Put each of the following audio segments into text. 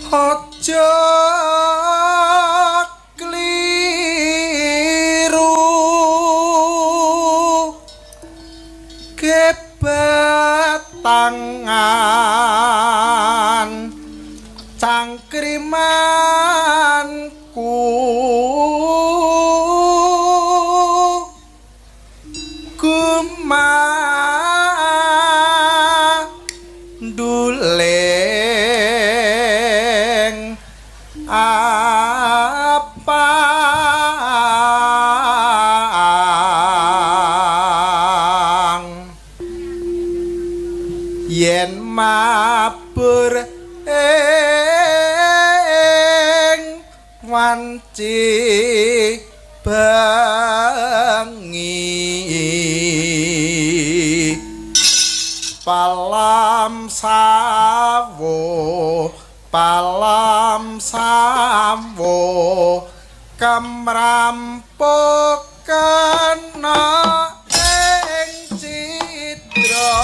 Aja kliru kebatangan cangkrimanku gumanduleng apang yen mabur ing wanci bengi palam sawo kamrampok kena ing citra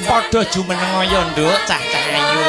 padha jumeneng ya nduk cah-cah ayu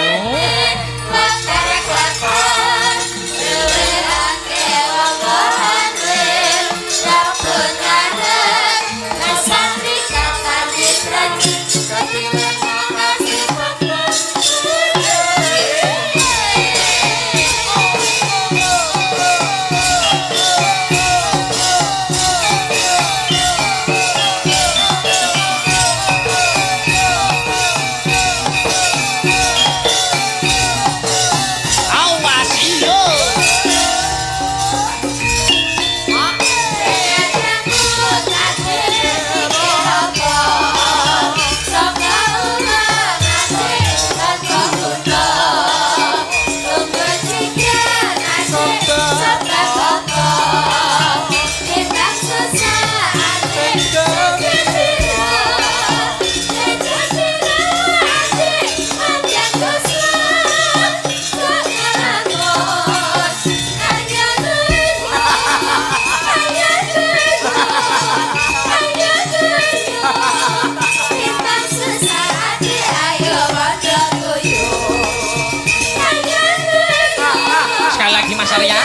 sekali lagi Mas Arya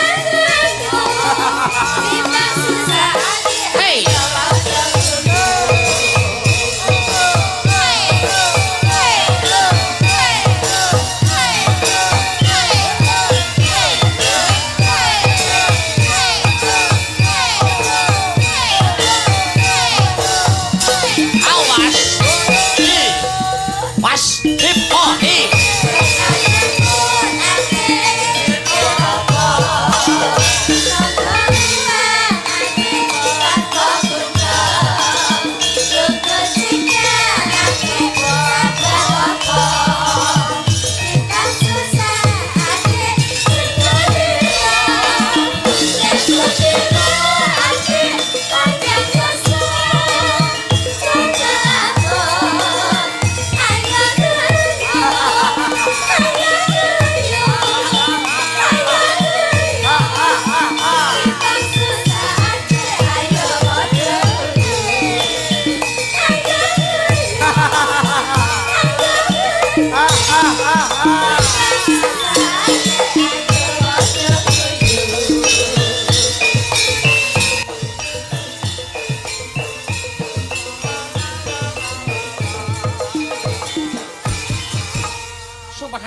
hey Together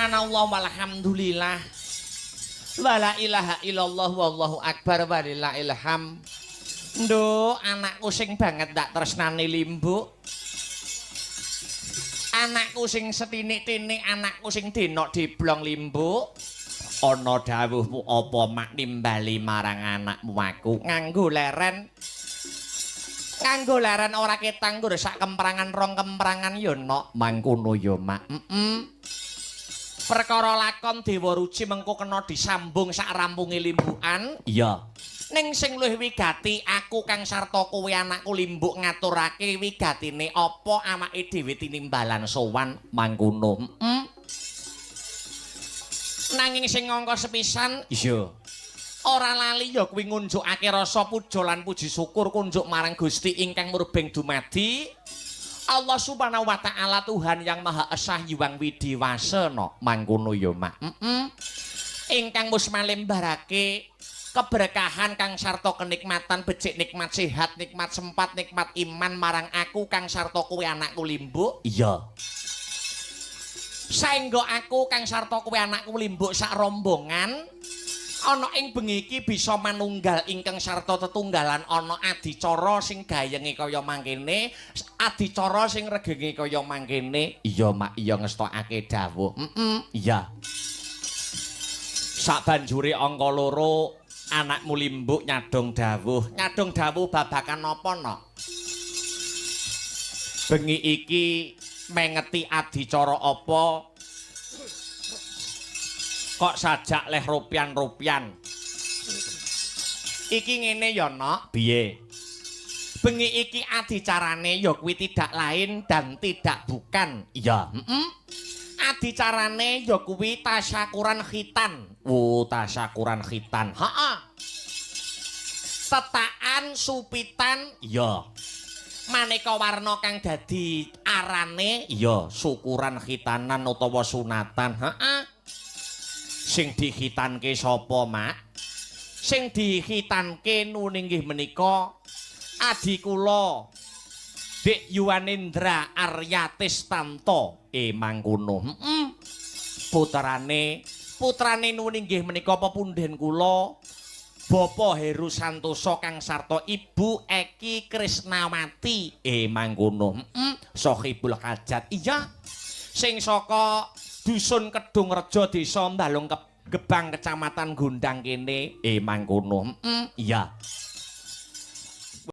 subhanallah walhamdulillah wala ilaha illallah wallahu akbar walillahil ham. Nduk, anakku sing banget ndak tresnani limbuk. Anakku sing setinik-tinik, anakku sing denok diblong limbuk. Ana dawuhmu apa mak nimbali marang anakmu aku nganggo leren. Nganggo leren ora ketang nggo sak kemprangan rong kemprangan ya nok mangkono ya mak. Perkara lakon Dewa Ruci mengko kena disambung sak rampunge limbukan. Iya. Ning sing luwih wigati aku Kang Sarta kowe anakku limbuk ngaturake wigatine apa awake dhewe tinimbalan sowan mangkono. Nanging sing ngangka sepisan iya ora lali ya kuwi ngunjukake rasa puja lan puji syukur kunjuk marang Gusti ingkang murbeng dumadi Allah Subhanahu wa taala Tuhan yang Maha Esa Hyang Widiwasana mangkono ya mak. Ingkang mus malembarake keberkahan Kang Sarta kenikmatan becik nikmat sehat nikmat sempat nikmat iman marang aku Kang Sarta kowe anakku limbuk. Iya. Saengga aku Kang Sarta kowe anakku limbuk sak rombongan ana ing bengi iki bisa manunggal ingkang sarta tetunggalan ana adicara sing gayenge kaya mangkene adicara sing regenge kaya mangkene. Iya mak iya ngestokake dawuh. Iya. Sabanjure angka 2 anakmu limbuk nyadong dawuh babakan apa no? Bengi iki mengeti adicara apa kok sajak leh rupian iki ngene ya nok piye bengi iki adicarane ya kuwi tidak lain dan tidak bukan ya adicarane ya kuwi tasyakuran khitan tasyakuran khitan tetaan supitan ya maneka warna kang dadi arane ya syukuran khitanan utawa sunatan sing dikhitanke sapa mak sing dikhitanke nuning nggih menika adi kula Dik Yuwanendra Aryatestanto mangkono putrane nuning nggih menika pepunden kula Bapak Heru Santoso Kang Sarta Ibu Eki Krisnawati mangkono Sohibul Hajat iya sing saka Dusun Kedung Rejo Desa Mbalung Gebang Kecamatan Gondang kene mangkono iya